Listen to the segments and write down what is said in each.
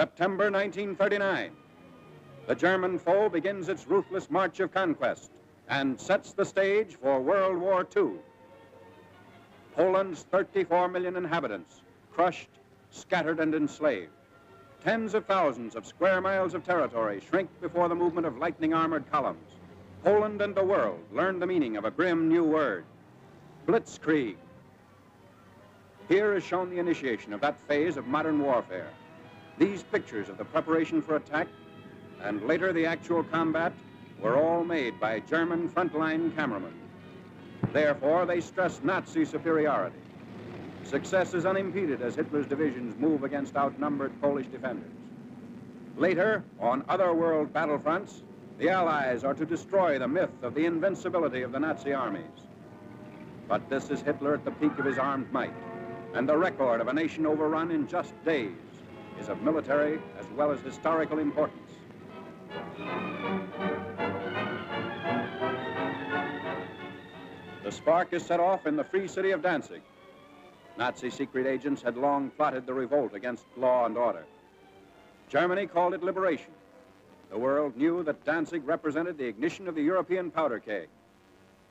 September 1939. The German foe begins its ruthless march of conquest and sets the stage for World War II. Poland's 34 million inhabitants, crushed, scattered, and enslaved. Tens of thousands of square miles of territory shrink before the movement of lightning armored columns. Poland and the world learn the meaning of a grim new word, blitzkrieg. Here is shown the initiation of that phase of modern warfare. These pictures of the preparation for attack and later the actual combat were all made by German frontline cameramen. Therefore, they stress Nazi superiority. Success is unimpeded as Hitler's divisions move against outnumbered Polish defenders. Later, on other world battlefronts, the Allies are to destroy the myth of the invincibility of the Nazi armies. But this is Hitler at the peak of his armed might, and the record of a nation overrun in just days is of military as well as historical importance. The spark is set off in the free city of Danzig. Nazi secret agents had long plotted the revolt against law and order. Germany called it liberation. The world knew that Danzig represented the ignition of the European powder keg,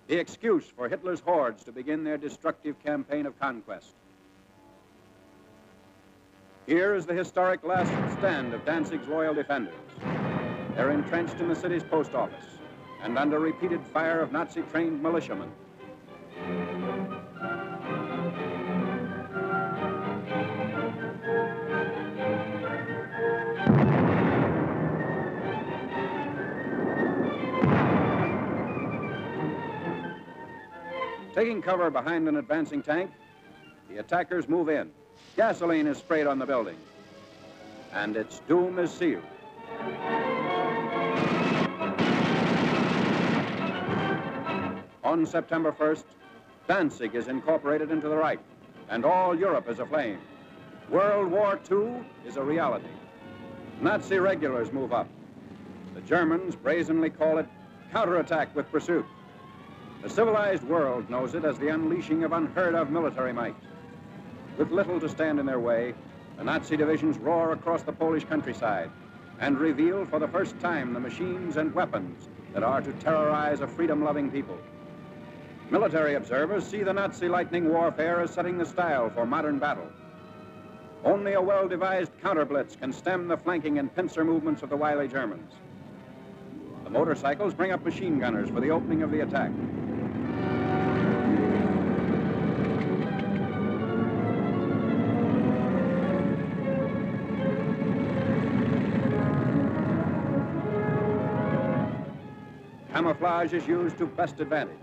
the excuse for Hitler's hordes to begin their destructive campaign of conquest. Here is the historic last stand of Danzig's loyal defenders. They're entrenched in the city's post office and under repeated fire of Nazi-trained militiamen. Taking cover behind an advancing tank, the attackers move in. Gasoline is sprayed on the building, and its doom is sealed. On September 1st, Danzig is incorporated into the Reich, and all Europe is aflame. World War II is a reality. Nazi regulars move up. The Germans brazenly call it counterattack with pursuit. The civilized world knows it as the unleashing of unheard-of military might. With little to stand in their way, the Nazi divisions roar across the Polish countryside and reveal for the first time the machines and weapons that are to terrorize a freedom-loving people. Military observers see the Nazi lightning warfare as setting the style for modern battle. Only a well-devised counter-blitz can stem the flanking and pincer movements of the wily Germans. The motorcycles bring up machine gunners for the opening of the attack. Camouflage is used to best advantage.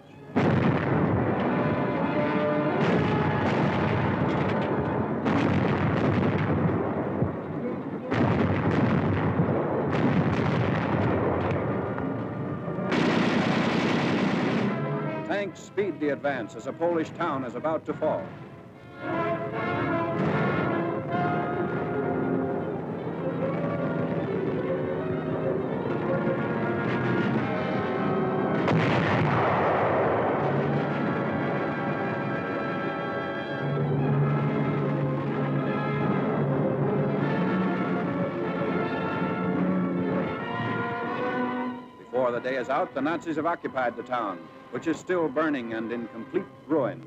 Tanks speed the advance as a Polish town is about to fall. Before the day is out, the Nazis have occupied the town, which is still burning and in complete ruins.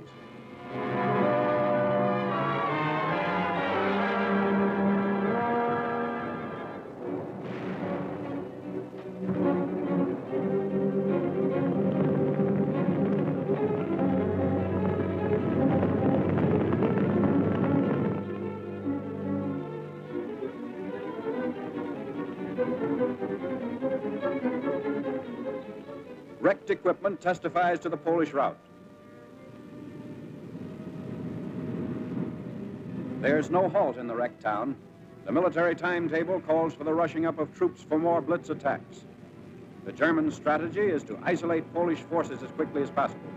Wrecked equipment testifies to the Polish rout. There's no halt in the wrecked town. The military timetable calls for the rushing up of troops for more blitz attacks. The German strategy is to isolate Polish forces as quickly as possible.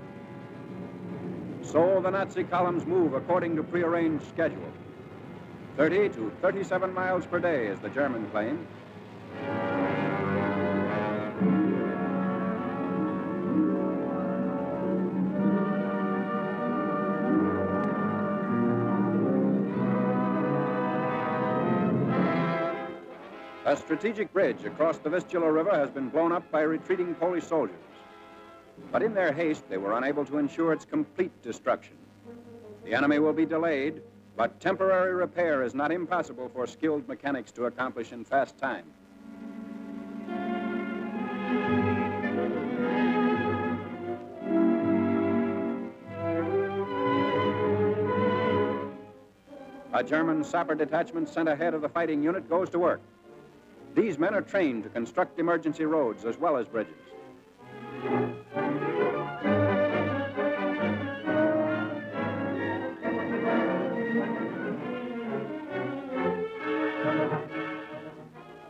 So the Nazi columns move according to prearranged schedule. 30 to 37 miles per day is the German claim. A strategic bridge across the Vistula River has been blown up by retreating Polish soldiers. But in their haste, they were unable to ensure its complete destruction. The enemy will be delayed, but temporary repair is not impossible for skilled mechanics to accomplish in fast time. A German sapper detachment sent ahead of the fighting unit goes to work. These men are trained to construct emergency roads as well as bridges.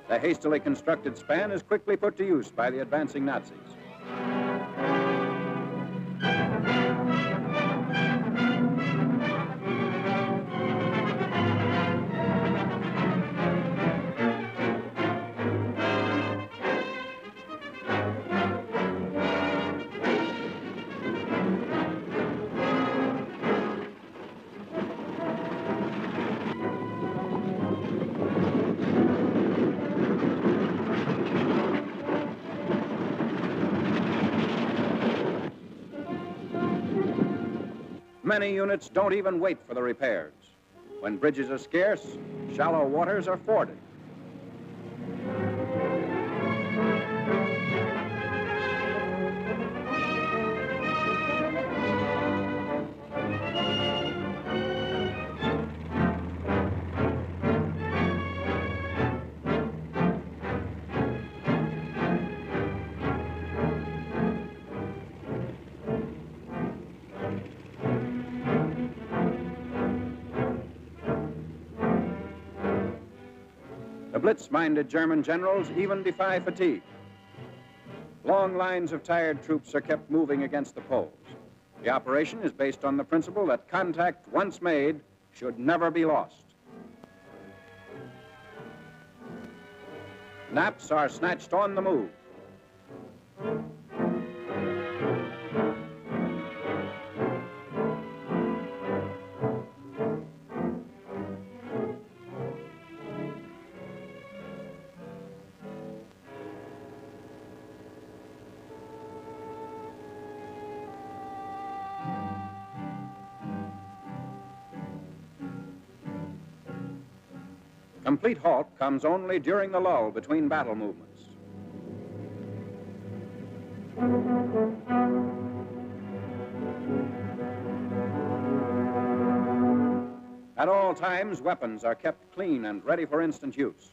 The hastily constructed span is quickly put to use by the advancing Nazis. Many units don't even wait for the repairs. When bridges are scarce, shallow waters are forded. The blitz-minded German generals even defy fatigue. Long lines of tired troops are kept moving against the Poles. The operation is based on the principle that contact, once made, should never be lost. Naps are snatched on the move. Complete halt comes only during the lull between battle movements. At all times, weapons are kept clean and ready for instant use.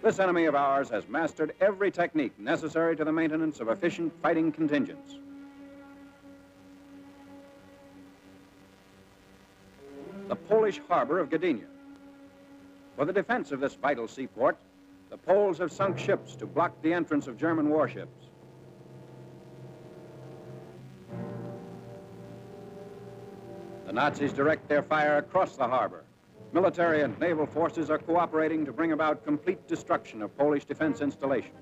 This enemy of ours has mastered every technique necessary to the maintenance of efficient fighting contingents. The Polish harbor of Gdynia. For the defense of this vital seaport, the Poles have sunk ships to block the entrance of German warships. The Nazis direct their fire across the harbor. Military and naval forces are cooperating to bring about complete destruction of Polish defense installations.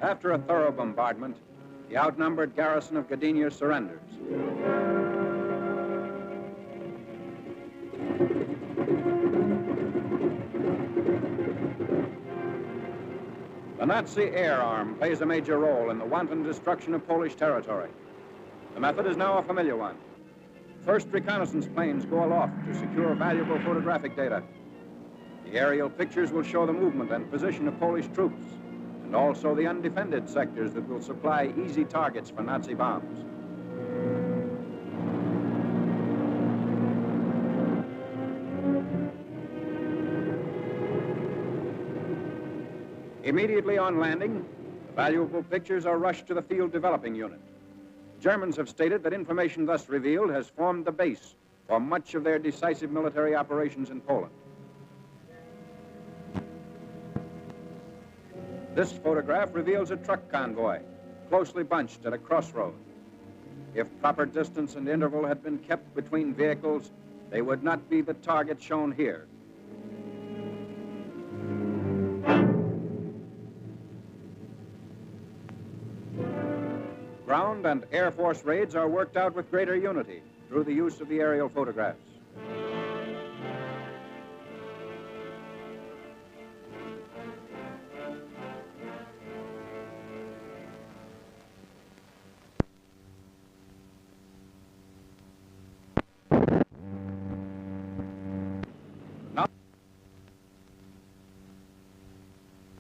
After a thorough bombardment, the outnumbered garrison of Gdynia surrenders. The Nazi air arm plays a major role in the wanton destruction of Polish territory. The method is now a familiar one. First reconnaissance planes go aloft to secure valuable photographic data. The aerial pictures will show the movement and position of Polish troops, and also the undefended sectors that will supply easy targets for Nazi bombs. Immediately on landing, the valuable pictures are rushed to the field developing unit. Germans have stated that information thus revealed has formed the base for much of their decisive military operations in Poland. This photograph reveals a truck convoy, closely bunched at a crossroad. If proper distance and interval had been kept between vehicles, they would not be the target shown here. Ground and Air Force raids are worked out with greater unity through the use of the aerial photographs.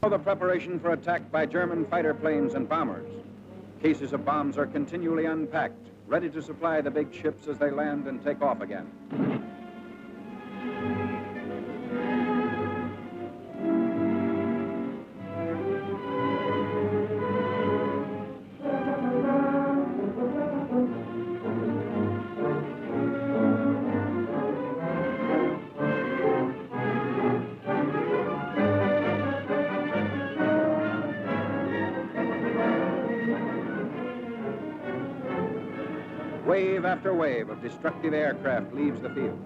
The preparation for attack by German fighter planes and bombers. Cases of bombs are continually unpacked, ready to supply the big ships as they land and take off again. Wave after wave of destructive aircraft leaves the field.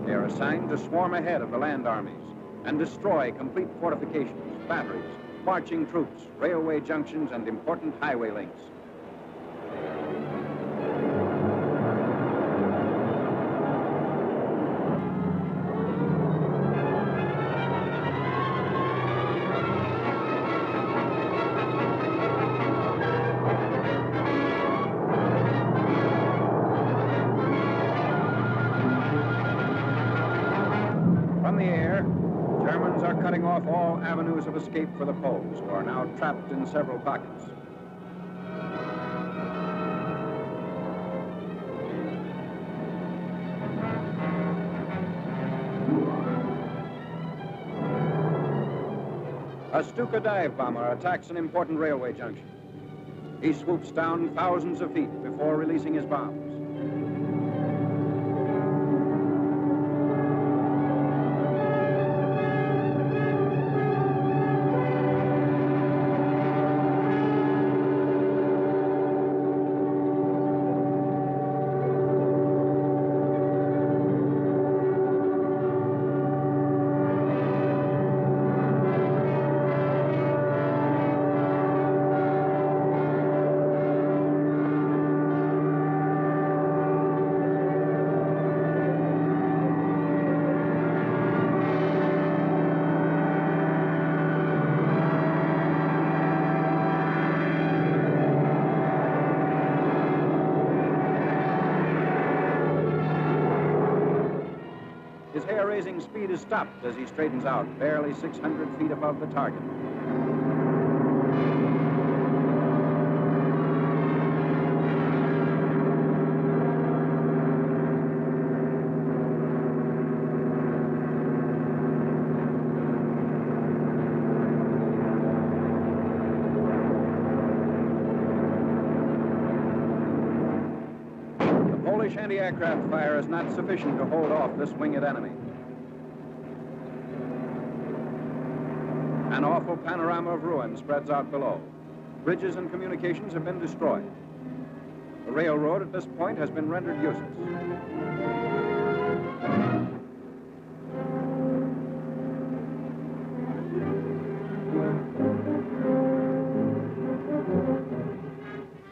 They are assigned to swarm ahead of the land armies and destroy complete fortifications, batteries, marching troops, railway junctions, and important highway links. From the air, Germans are cutting off all avenues of escape for the Poles, who are now trapped in several pockets. A Stuka dive bomber attacks an important railway junction. He swoops down thousands of feet before releasing his bombs. His hair-raising speed is stopped as he straightens out, barely 600 feet above the target. Polish anti-aircraft fire is not sufficient to hold off this winged enemy. An awful panorama of ruin spreads out below. Bridges and communications have been destroyed. The railroad at this point has been rendered useless.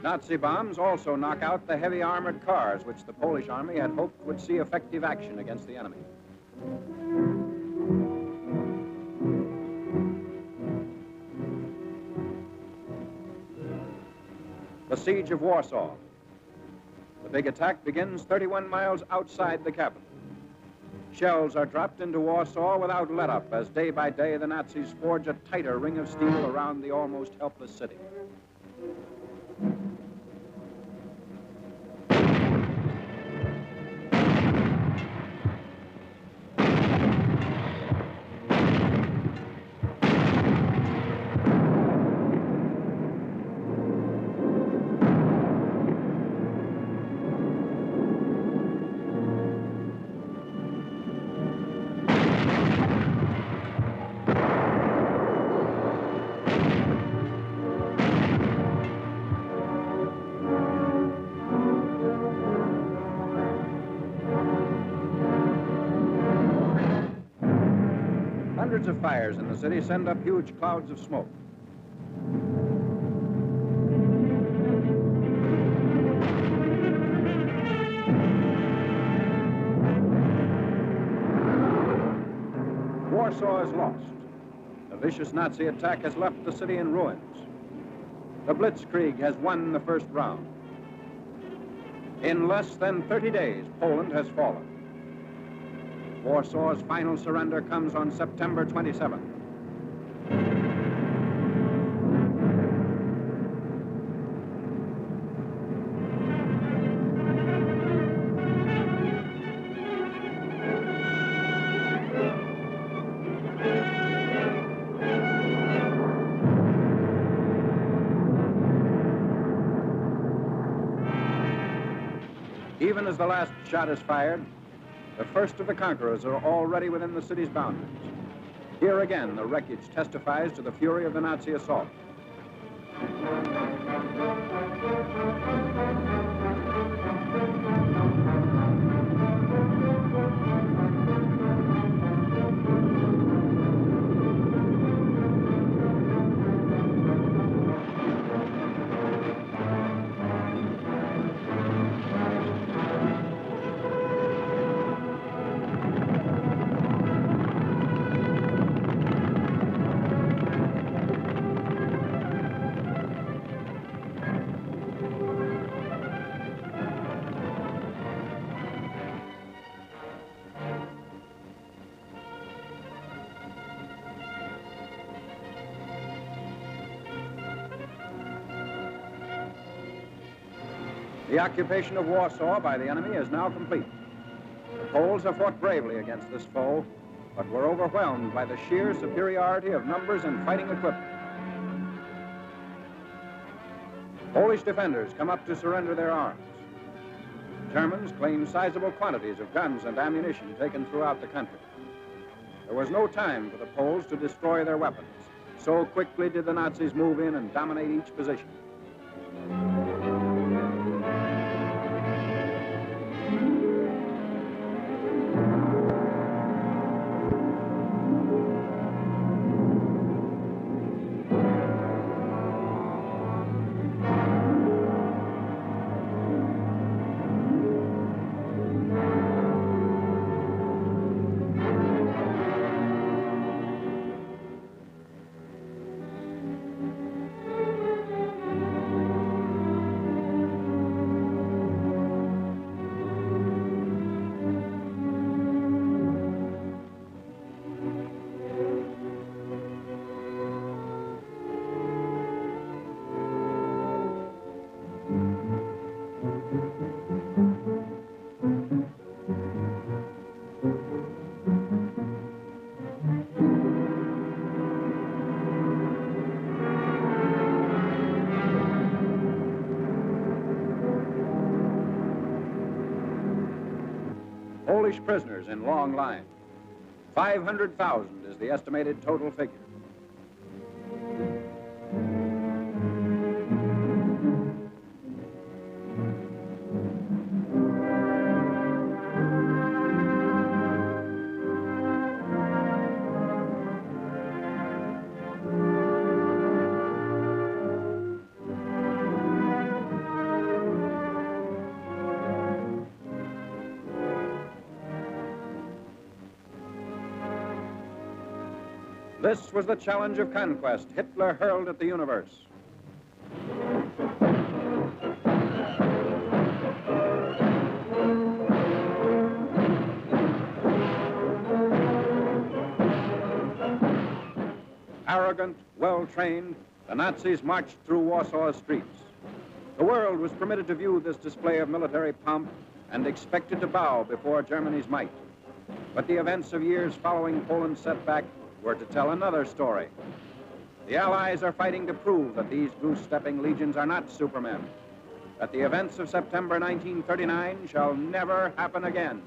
Nazi bombs also knock out the heavy armored cars which the Polish army had hoped would see effective action against the enemy. The siege of Warsaw. The big attack begins 31 miles outside the capital. Shells are dropped into Warsaw without let-up as day by day the Nazis forge a tighter ring of steel around the almost helpless city. Hundreds of fires in the city send up huge clouds of smoke. Warsaw is lost. The vicious Nazi attack has left the city in ruins. The Blitzkrieg has won the first round. In less than 30 days, Poland has fallen. Warsaw's final surrender comes on September 27th. Even as the last shot is fired, the first of the conquerors are already within the city's boundaries. Here again, the wreckage testifies to the fury of the Nazi assault. The occupation of Warsaw by the enemy is now complete. The Poles have fought bravely against this foe, but were overwhelmed by the sheer superiority of numbers and fighting equipment. Polish defenders come up to surrender their arms. Germans claim sizable quantities of guns and ammunition taken throughout the country. There was no time for the Poles to destroy their weapons. So quickly did the Nazis move in and dominate each position. Polish prisoners in long line. 500,000 is the estimated total figure. This was the challenge of conquest Hitler hurled at the universe. Arrogant, well-trained, the Nazis marched through Warsaw's streets. The world was permitted to view this display of military pomp and expected to bow before Germany's might. But the events of years following Poland's setback were to tell another story. The Allies are fighting to prove that these goose-stepping legions are not supermen, that the events of September 1939 shall never happen again.